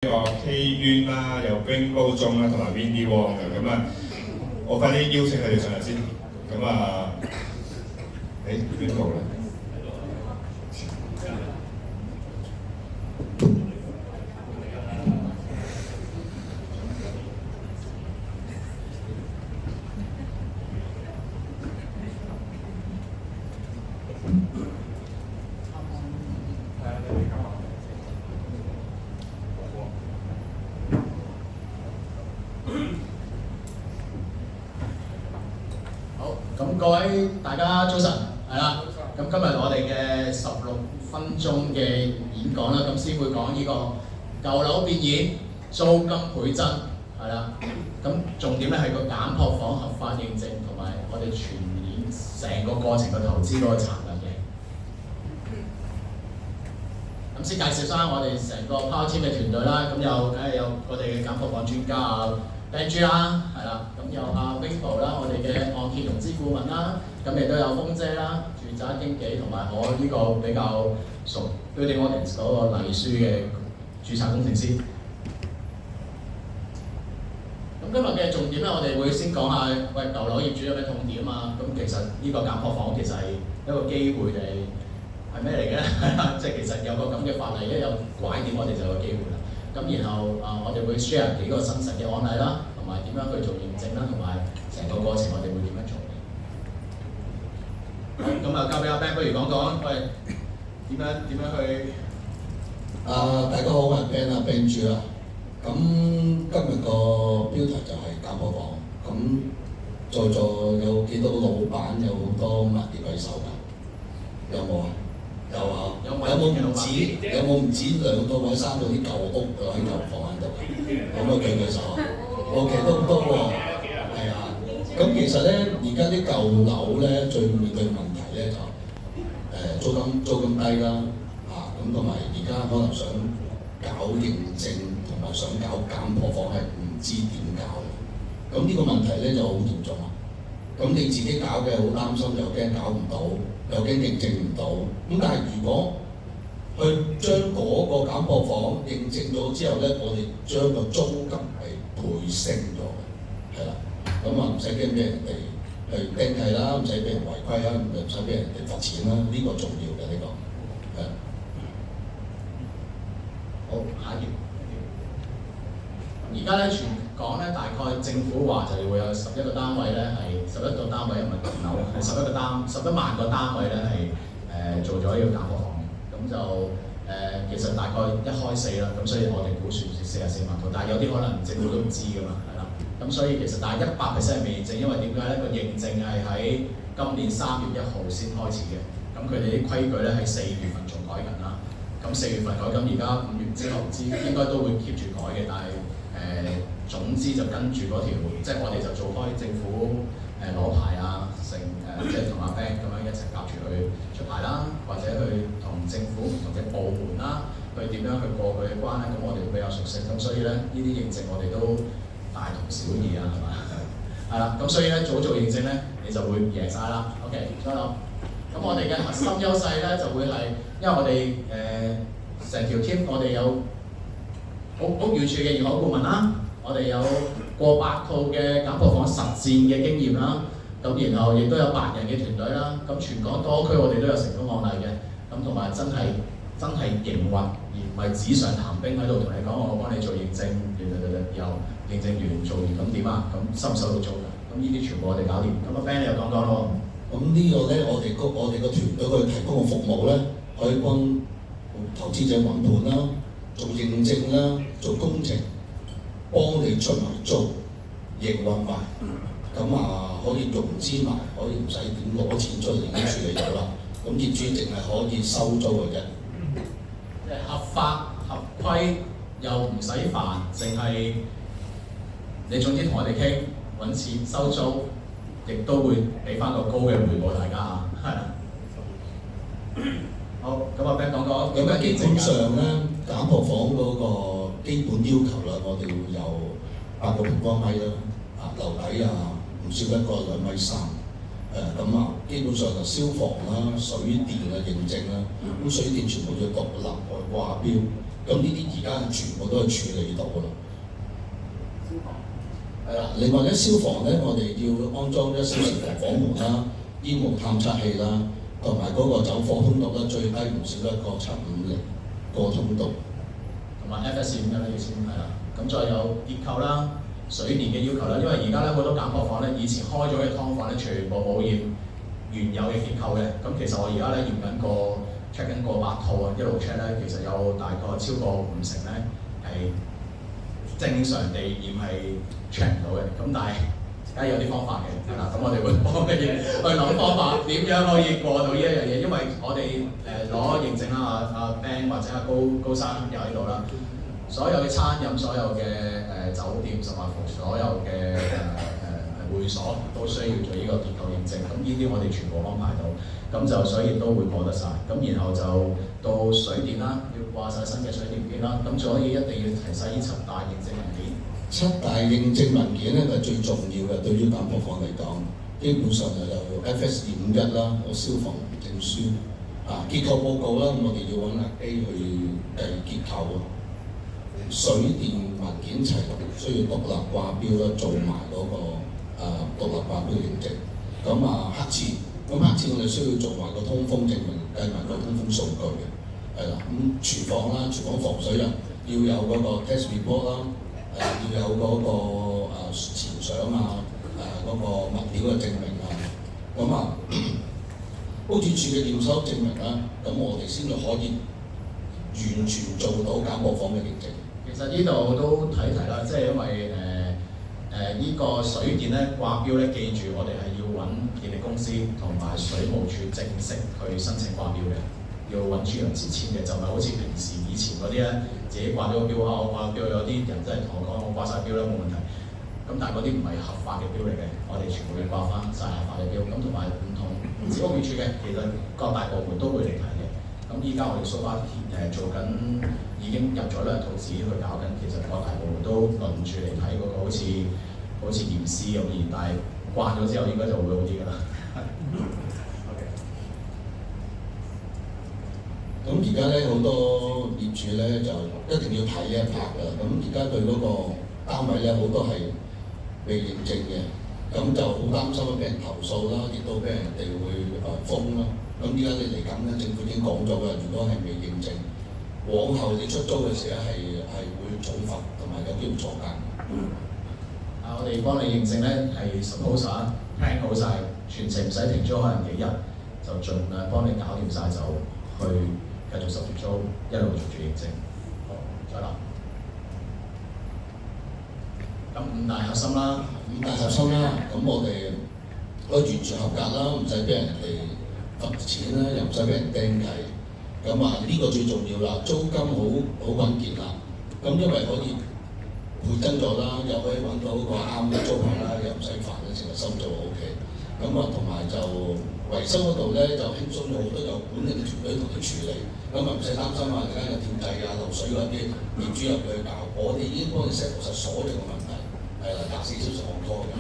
呢個 K 淵啦，有 Rainbow 中啦，同埋 Windy Wong 嘅咁啊，我快啲邀請佢哋上嚟先。咁啊，邊度咧？咁各位大家早晨，係啦。咁今日我哋嘅16分鐘嘅演講啦，咁先會講呢個舊樓變現、租金倍增，係啦。咁重點咧係個減破房合法認證同埋我哋全面成個過程嘅投資嗰個策略嘅。咁先介紹翻我哋成個 Power Team 嘅團隊啦，咁梗係有我哋嘅減破房專家啊。Benji 啦，係啦，咁有阿 Wingbo 啦，我哋嘅按揭融資顧問啦，咁亦都有風姐啦，住宅經紀同埋我呢個比較熟 Building Ordnance 嗰個黎書嘅註冊工程師。咁今日嘅重點咧，我哋會先講下，喂舊樓業主有咩痛點啊？咁其實呢個減破房其實係一個機會定係咩嚟嘅？即係其實有個咁嘅法例，一有拐點，我哋就有機會啦。咁然後我哋會 share 幾個真實嘅案例啦，同埋點樣去做認證啦，同埋成個過程我哋會點樣做嘅。咁交俾阿 Ben， 不如講講，喂點樣去？大家好，我係 Ben 啊 Benji 啦。咁今日個標題就係減破房。咁在座有幾多老闆有好多物業喺手㗎？有冇啊？有啊，有冇唔止2個或者3個啲舊屋喺舊房喺度？可唔可以舉手啊？OK， 都好多喎，係啊。咁其實咧，而家啲舊樓咧，最面對問題咧就租金低啦，咁同埋而家可能想搞認證同埋想搞減破房係唔知點搞嘅。咁呢個問題咧就好嚴重啊！咁你自己搞嘅好擔心，又驚搞唔到，又驚認證唔到。咁但係如果去將嗰個減破房認證咗之後咧，我哋將個租金係倍升咗嘅，係啦。咁唔使驚俾人哋去釘契啦，唔使俾人違規啦，唔使俾人哋罰錢啦。呢個重要嘅呢個係。好，下一頁。而家咧全港咧大概政府話就會有11個單位咧係11個單位，唔係棟樓，係11萬個單位咧係做咗呢個減破房嘅。咁就其實大概1開4啦，咁所以我哋估算44萬套，但係有啲可能政府都唔知㗎嘛，係啦。咁所以其實但係100%係未認證，因為點解咧？個認證係喺今年3月1號先開始嘅。咁佢哋啲規矩咧係4月份仲改緊啦。咁4月份改緊，而家5月之後唔知應該都會 keep 住改嘅，但係總之就跟住嗰條，即係我哋就做開政府攞牌啊，即係同阿 Bank 咁樣一齊夾住去出牌啦，或者去同政府唔同嘅部門啦，去點樣去過佢嘅關咧，咁我哋會比較熟悉，咁所以咧呢啲認證我哋都大同小異啊，係嘛？係啦，咁所以咧早做認證咧，你就會贏晒啦。OK， 收樓。咁我哋嘅核心優勢咧就會係，因為我哋成條 team 我哋有屋宇署嘅業務顧問啦，我哋有過百套嘅減破房實戰嘅經驗啦，咁然後亦都有8人嘅團隊啦，咁全港多區我哋都有成功案例嘅，咁同埋真係營運，而唔係紙上談兵喺度同你講我幫你做認證，由認證員做完咁點啊？咁收唔收到租㗎？咁呢啲全部我哋搞掂。咁阿 Ben 你又講講咯。咁呢個咧，我哋個團隊去提供嘅服務咧，可以幫投資者揾盤啦，做認證啦，做工程，幫你出埋租，營運埋，咁可以融資埋，可以唔使點攞錢出嚟已經處理到啦。咁業主淨係可以收租嘅啫。即係合法合規又唔使煩，淨係你總之同我哋傾揾錢收租，亦都會俾翻個高嘅回報大家啊，係啦。好，咁阿 Ben 講講。咁基本上咧，減破房嗰個基本要求啦，我哋會有8個平方米啦，樓底唔少得個2.3米，基本上就消防啦、水電啊認證啦，咁水電全部要獨立去掛標，咁呢啲而家全部都係處理到㗎啦。消防係啦，另外咧消防咧，我哋要安裝1小時防火門啦、煙霧探測器啦，同埋嗰個走火通道咧，最低唔少一個750個通道。同埋 FS 5嘅呢啲先係啦，咁再有結構啦、水電嘅要求啦，因為而家咧好多減貨房咧，以前開咗嘅劏房咧，全部冇驗原有嘅結構嘅，咁其實我而家咧驗緊check 緊過百套啊，一路 check 咧，其實有大概超過50%咧係正常地驗係 check 唔到嘅，咁但係梗係有啲方法嘅，係啦，咁我哋會幫你去諗方法，點樣可以過到呢一樣嘢，因為我哋攞認證啦，阿 Ben 或者阿高生又喺度啦，所有嘅餐飲、所有嘅酒店甚至乎所有嘅會所都需要做呢個結構認證，咁呢啲我哋全部安排到，咁就所以都會過得晒。咁然後就到水電啦，要掛晒新嘅水電機啦，咁所以一定要提晒呢7大認證文件。7大認證文件咧就係最重要嘅，對於減貨房嚟講，基本上就有 FS 251啦，我消防證書結構報告啦，我哋要揾阿基去計結構啊。水電文件齊，需要獨立掛標啦，做埋嗰個獨立掛標認證。咁黑廁，咁黑廁我哋需要做埋個通風證明，計埋個通風數據嘅，係啦。咁廚房啦，廚房防水啊，要有嗰個 test report 啦，要有嗰個前相嗰個物料嘅證明啊。屋宇署嘅驗收證明啦，咁我哋先至可以完全做到減貨房嘅認證。其實呢度都睇睇啦，即係因為呢個水電咧掛標咧，記住我哋係要揾電力公司同埋水務署正式去申請掛標嘅，要揾朱楊志簽嘅，就唔係好似平時以前嗰啲咧自己掛咗個標啊，我掛標，有啲人真係同我講我掛晒標啦冇問題，咁但係嗰啲唔係合法嘅標嚟嘅，我哋全部要掛翻晒合法嘅標，咁同埋唔止屋宇署嘅，其實各大部門都會嚟睇嘅。咁依家我哋蘇巴做緊，已經入咗2套紙去搞緊，其實各大部門都輪住嚟睇嗰個好似驗屍咁，但係慣咗之後應該就會好啲㗎啦。咁而家咧好多業主咧就一定要睇呢一 part 㗎，咁而家對嗰個單位咧好多係未認證嘅，咁就好擔心俾人投訴啦，亦都俾人哋會封啦。咁而家你嚟緊咧，政府已經講咗㗎，如果係未認證，往後你出租嘅時候係會重罰同埋有機會坐監。我哋幫你認證咧係 suppose plan 好晒，全程唔使停租，可能幾日就盡量幫你搞掂晒，就去繼續收租，一路做住認證。好，再諗。咁5大核心啦，咁我哋可以完全合格啦，唔使俾人哋罰錢啦，又唔使俾人釘契。咁呢個最重要啦，租金好穩健啦。咁因為可以倍增咗啦，又可以揾到個啱嘅租客啦，又唔使煩咧，成日收租 OK。咁同埋就維修嗰度咧就輕鬆咗好多，有管理嘅團隊同你處理，咁唔使擔心話而家有跳掣漏水嗰啲業主入去搞，我哋已經幫你 set 好晒所有嘅問題，係啦，24小時on call嘅。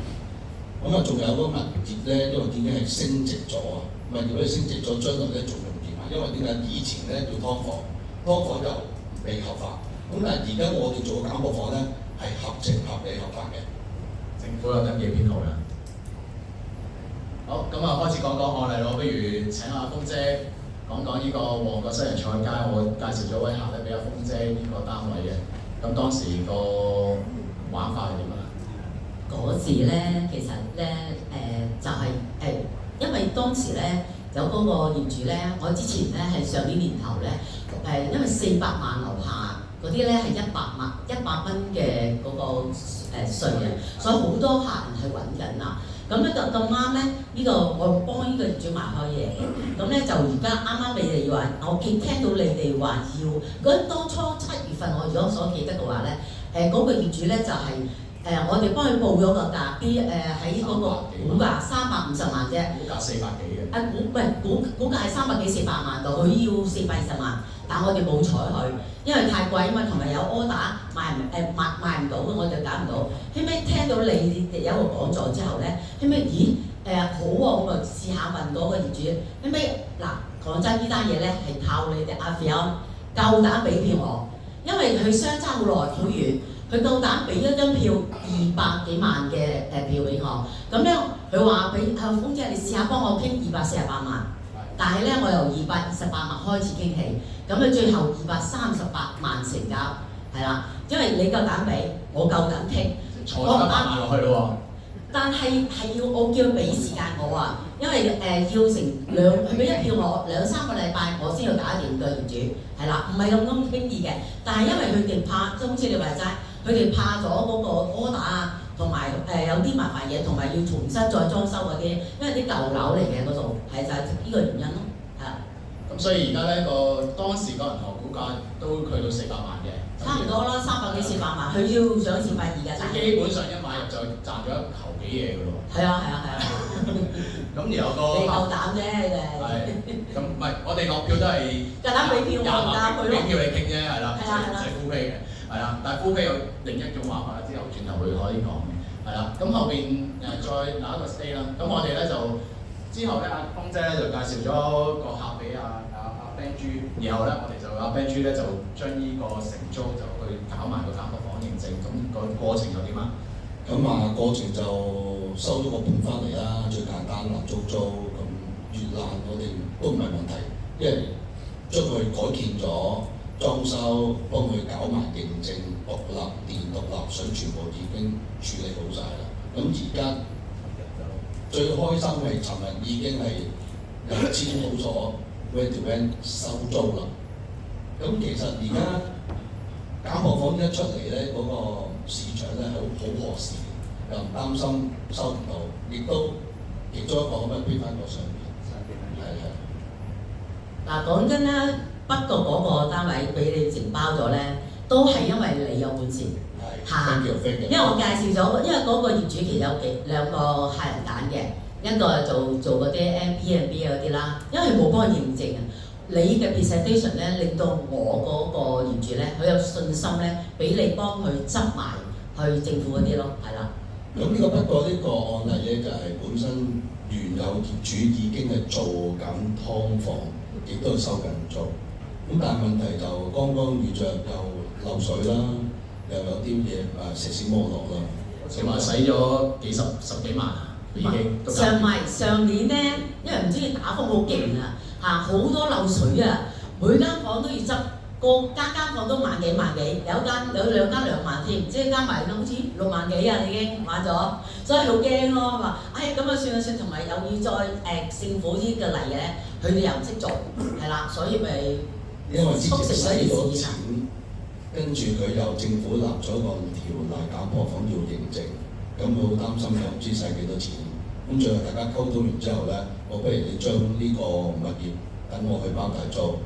仲有嗰個物業咧，因為點解係升值咗啊？物業咧升值咗，將來咧仲容易買，因為點解以前咧叫劏房又未合法，咁但係而家我哋做嘅減貨房咧係合情合理合法嘅。政府有登記編號嘅。好，咁開始講案例咯，不如請阿峰姐講呢個旺角西洋菜街，我介紹咗位客咧俾阿峰姐呢個單位嘅。咁當時個玩法係點啊？嗰時咧，其實咧就係因為當時咧有嗰個業主咧，我之前咧係上年年頭咧因為400萬樓下嗰啲咧係100蚊嘅嗰個稅嘅，所以好多客人係揾緊啦。咁咧就咁啱咧，呢個我幫呢個業主賣開嘢嘅，咁咧就而家啱你哋話，我聽到你哋話要，嗰當初7月份我如果所記得嘅話咧，嗰個業主咧就係我哋幫佢報咗個價，喺嗰個估價350萬啫，估價400幾嘅。估價係300幾400萬度，佢要420萬，但我哋冇睬佢，因為太貴啊嘛，同埋有 order 賣唔到，我就搞唔到。後尾聽到你哋有個講座之後咧，後尾咦好喎，我咪試下問嗰個業主，後尾嗱講真呢單嘢咧係靠你哋阿 Phil 夠膽俾票我，因為佢相差好耐好遠，佢夠膽俾一張票200幾萬嘅票俾我，咁咧佢話俾峰姐你試下幫我傾248萬，但係咧我由228萬開始傾起，咁佢最後238萬成交，係啦，因為你夠膽俾，我夠膽傾，坐100萬落去咯但係要我叫佢俾時間我啊，因為要成佢俾一票我2-3個禮拜，我先要搞掂個業主，係啦，唔係咁輕易嘅。但係因為佢哋怕，即好似你話齋，佢哋怕咗嗰個 order 啊，同埋有啲麻煩嘢，同埋要重新再裝修嗰啲，因為啲舊樓嚟嘅嗰度，係就係呢個原因咯，係啦。咁所以而家咧當時個銀行股價都去到400萬嘅，差唔多啦，300幾400萬，佢要上420嘅。基本上一買入就賺咗一球幾嘢嘅咯。係啊。咁然後你夠膽啫，你哋。係。咁唔係，我哋落票都係夠膽俾票我唔啱佢咯。俾票你傾啫，係啦，係啦。唔使呼批嘅，係啦。但係呼批有另一種玩法啦，之後轉頭會可以講嘅，係啦。咁後邊再拿一個 stay 啦。咁我哋咧就之後咧，阿峰姐咧就介紹咗個客俾阿 Ben 豬，然後咧我哋就阿 Ben 豬咧就將呢個承租就去搞埋個監督房認證，咁個過程又點啊？咁過程就收咗個盤翻嚟啦，最簡單啦，租，咁越爛我哋都唔係問題，因為將佢改建咗，裝修，幫佢搞埋認證，獨立電、獨立水，全部已經處理好晒啦。咁而家最開心係尋日已經係又簽好咗 rent to rent 收租啦。咁其實而家減學房一出嚟咧，嗰個市場咧係好何時，又唔擔心收唔到，亦都其中一個可唔可以俾翻個相片？係。嗱講真啦，不過嗰個單位俾你承包咗咧，都係因為你有本事。嚇！因為我介紹咗，因為嗰個業主其實有兩個客人揀嘅，一個係做嗰啲 Airbnb 嗰啲啦，因為冇幫佢認證啊。你嘅 presentation 咧，令到我嗰個業主咧，佢有信心咧，俾你幫佢執埋去政府嗰啲咯，係啦。咁呢個不過呢個案例咧，就係本身原有業主已經係做緊劏房，亦都係收緊租。咁但係問題就剛剛遇着又漏水啦，又有啲嘢石屎剝落啦。你話使咗十幾萬啊？已經上年咧，因為唔知你打風好勁啊，好多漏水啊，每間房都要執，間房都萬幾，有兩間2萬添，即係加埋好似6萬幾啊已經買咗，所以好驚咯，話咁啊算，同埋又要再政府呢個例咧，佢哋又唔識做，係啦，所以咪因為之前使咗錢，跟住佢又政府立咗個條例減破房要認證，咁佢好擔心又唔知使幾多錢，咁最後大家溝通完之後咧，我不如你將呢個物業等我去包大租。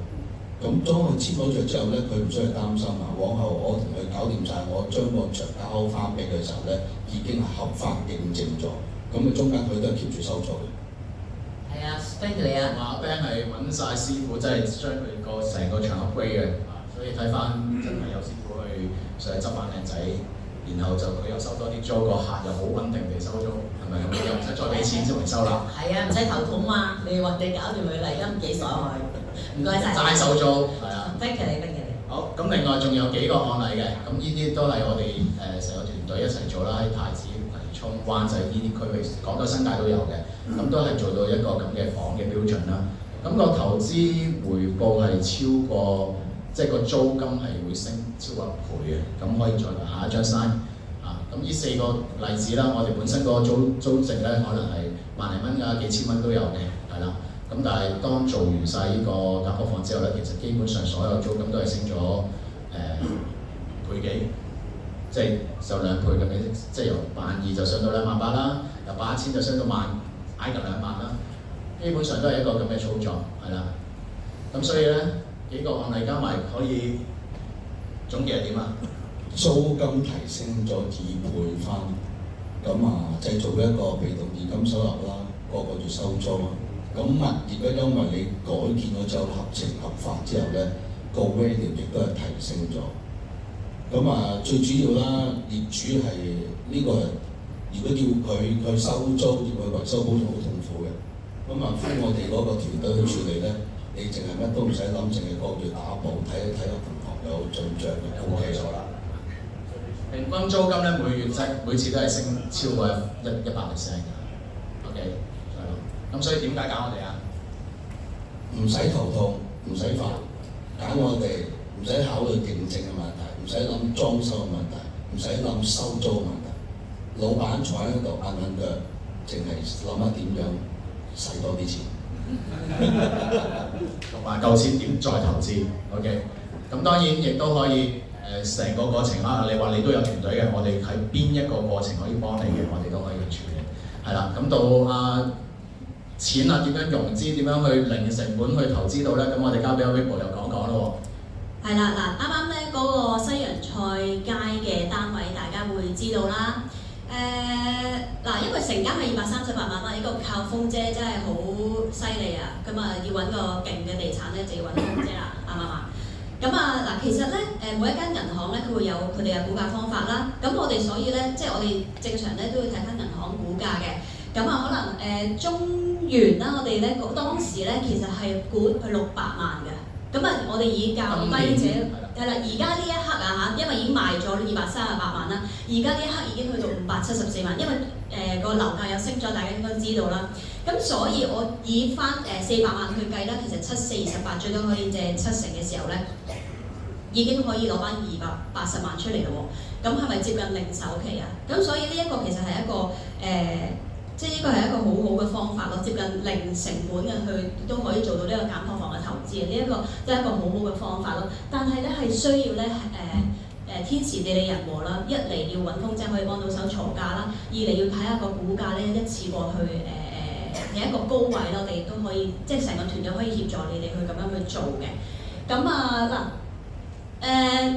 咁當佢簽咗約之後咧，佢唔需要擔心啊！往後我同佢搞掂晒，我將個場交翻俾佢嘅時候咧，已經合法認證咗。咁中間佢都係 keep 住收租嘅。係啊 ，thank 你啊！阿 Ben 係揾晒師傅，真係將佢個成個場 upgrade 嘅，所以睇翻真係有師傅去上去執翻靚仔，然後就佢又收多啲租，個客又好穩定地收租，係咪咁？又唔使再俾錢先維修啦。係啊，唔使頭痛嘛！你搞掂佢嚟，都幾爽佢。唔該晒。齋收租係啊。thank 你。好，咁另外仲有幾個案例嘅，咁呢啲都係我哋成個團隊一齊做啦，喺太子、葵涌、灣仔呢啲區域，廣州新界都有嘅，咁都係做到一個咁嘅房嘅標準啦。咁個投資回報係超過，即係個租金係會升超過1倍嘅，咁可以再下一張 slide 啊。咁呢4個例子啦，我哋本身個租值咧可能係萬零蚊㗎，幾千蚊都有嘅，係啦。咁但係當做完晒呢個夾鋪房之後咧，其實基本上所有租金都係升咗倍幾，即係就2倍咁嘅，即係由12000就上到28000啦，由8000就上到挨近2萬啦，基本上都係一個咁嘅操作，係啦。咁所以咧幾個案例加埋可以總結係點啊？租金提升咗2倍翻，咁製造一個被動現金收入啦，個月收租啊。咁物業咧，因為你改建咗之後合情合法之後咧，個 value 亦都係提升咗。咁最主要啦，業主係呢個如果要佢去收租，要佢維修保養好痛苦嘅。咁萬夫我哋嗰個團隊去處理咧，你淨係乜都唔使諗，淨係個月打簿睇一睇個銀行有進帳就 OK 咗啦。平均租金咧每次都係升超過100%嘅。OK， 係咯。咁所以點解揀我哋啊？唔使頭痛，唔使煩，揀我哋，唔使考慮競爭嘅問題，唔使諗裝修嘅問題，唔使諗收租嘅問題。老闆坐喺度硬硬腳，淨係諗下點樣使多啲錢，同埋夠錢點再投資。OK， 咁當然亦都可以成個過程啦。你話你都有團隊嘅，我哋喺邊一個過程可以幫你嘅，我哋都可以去處理。係啦，咁到錢啊點樣融資，點樣去零成本去投資到咧？咁我哋交俾阿 Ripple 又講講咯喎。係啦，嗱，啱啱咧嗰個西洋菜街嘅單位，大家會知道啦。因為成交係238萬啦，呢個靠風姐真係好犀利啊！咁啊，要揾個勁嘅地產咧，就要揾風姐啦，啱唔啱？咁啊，其實咧，每一間銀行咧，佢會有佢哋嘅估價方法啦。咁我哋所以咧，即係我哋正常咧都會睇翻銀行估價嘅。咁啊，可能中原啦，我哋咧當時咧其實係估佢600萬嘅。咁啊，我哋以較低者係啦，而家呢一刻啊嚇，因為已經賣咗238萬啦，而家呢一刻已經去到574萬，因為個樓價又升咗，大家應該知道啦。咁所以我以翻400萬去計啦，其實7、4、28最多可以借7成嘅時候咧，已經可以攞翻280萬出嚟咯喎。咁係咪接近零首期啊？咁所以呢一個其實係一個即係呢個係一個好好嘅方法咯，接近零成本嘅去都可以做到呢個減破房嘅投資啊！呢一個都係一個好好嘅方法咯。但係咧係需要咧天時地利人和啦，一嚟要揾風姐可以幫到手嘈價啦，二嚟要睇下個股價咧一次過去係一個高位咯，我哋都可以即係成個團隊可以協助你哋去咁樣去做嘅。咁啊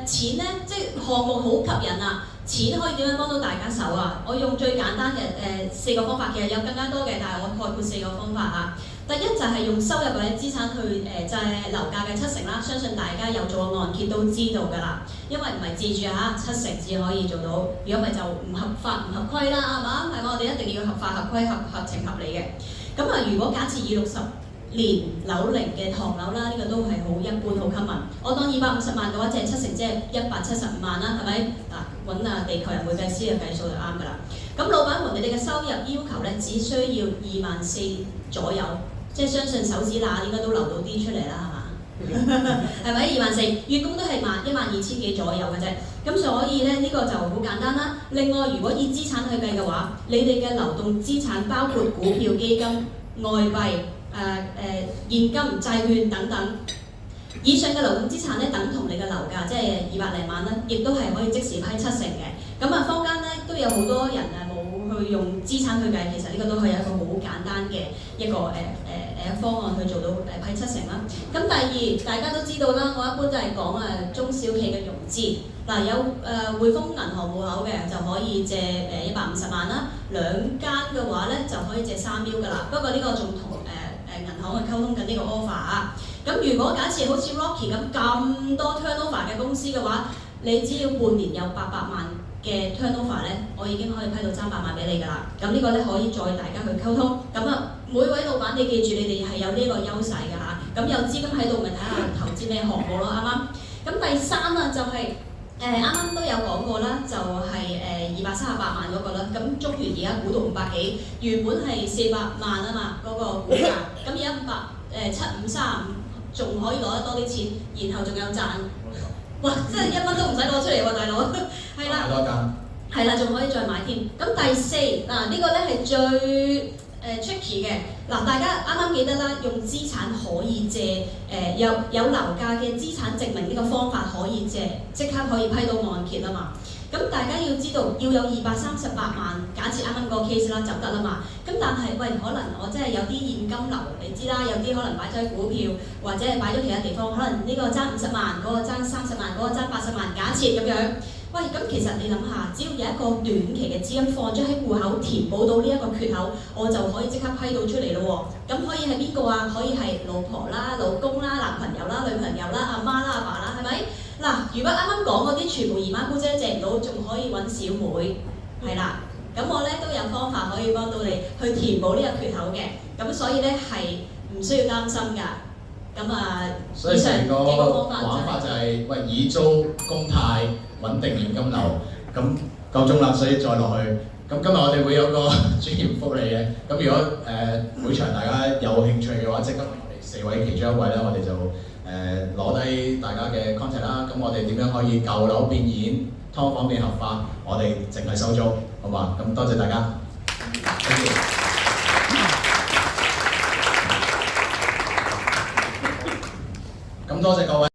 錢咧即係項目好吸引啊！錢可以點樣幫到大家手啊？我用最簡單嘅4個方法，其實有更加多嘅，但係我概括4個方法嚇。第一就係用收入或者資產去債樓價嘅7成啦，相信大家有做過按揭都知道㗎啦。因為唔係自住嚇，7成至可以做到，如果唔係就唔合法唔合規啦，係嘛？係嘛？我哋一定要合法合規合情合理嘅。咁啊，如果假設以60年樓齡嘅唐樓啦，呢個都係好一般好 common。我當250萬嘅話，借7成即係175萬啦，係咪？嗱，揾地球人會計師嘅計數就啱㗎啦。咁老闆們，你哋嘅收入要求咧，只需要24000左右，即係相信手指罅應該都留到啲出嚟啦，係嘛？係咪24000？月供都係12000幾左右嘅啫。咁所以咧，呢個就好簡單啦。另外，如果以資產去計嘅話，你哋嘅流動資產包括股票、基金、外幣。現金、債券等等，以上嘅流動資產咧，等同你嘅樓價，即係200零萬啦，亦都係可以即時批7成嘅。咁啊，坊間咧都有好多人冇去用資產去計，其實呢個都係一個好簡單嘅一個方案去做到批7成啦。咁第二，大家都知道啦，我一般都係講中小企嘅融資。嗱，有匯豐銀行戶口嘅就可以借150萬啦，兩間嘅話咧就可以借3million㗎啦。不過呢個仲同銀行去溝通緊呢個 offer 啊。咁如果假設好似 Rocky 咁多 turnover 嘅公司嘅話，你只要半年有800萬嘅 turnover 咧，我已經可以批到300萬俾你㗎啦。咁呢個咧可以再大家去溝通。咁啊，每位老闆你記住，你哋係有呢個優勢㗎嚇。咁有資金喺度，咪睇下投資咩項目咯，啱啱？咁第三啊就係啱啱都有講過啦，就係238萬嗰個啦。咁中原而家估到500幾，原本係400萬啊嘛，嗰個股價。咁而家7535，仲可以攞得多啲錢，然後仲有賺。哇！真係1蚊都唔使攞出嚟喎，大佬。係啦。多間。係啦，仲可以再買添。咁第四嗱，呢個咧係最tricky 嘅。嗱，大家啱啱記得啦，用資產可以借有樓價嘅資產證明呢個方法可以借，即刻可以批到按揭啊嘛。咁大家要知道要有238萬，假設啱啱個 case 啦就得啦嘛。咁但係喂，可能我真係有啲現金流，你知啦，有啲可能擺咗喺股票，或者係擺咗其他地方，可能呢個爭50萬，嗰個爭30萬，嗰個爭80萬，假設咁樣。喂，咁其實你諗下，只要有一個短期嘅資金放咗喺戶口，填補到呢一個缺口，我就可以即刻批到出嚟咯喎。咁可以係邊個啊？可以係老婆啦、老公啦、男朋友啦、女朋友啦、阿媽啦、阿爸啦，係咪？嗱，如果啱啱講嗰啲全部姨媽姑姐借唔到，仲可以揾小妹，係啦。咁我咧都有方法可以幫到你去填補呢個缺口嘅，咁所以咧係唔需要擔心㗎。咁啊，所以成個玩法就係喂以租公貸穩定現金流，咁夠鐘啦，所以再落去。咁今日我哋會有個專業福利嘅，咁如果會場大家有興趣嘅話，即係今日我哋4位其中一位咧，我哋就攞低大家嘅 contact 啦。咁我哋點樣可以舊樓變現，劏房變合法，我哋淨係收租，好嘛？咁多謝大家。Thank you。咁多謝各位。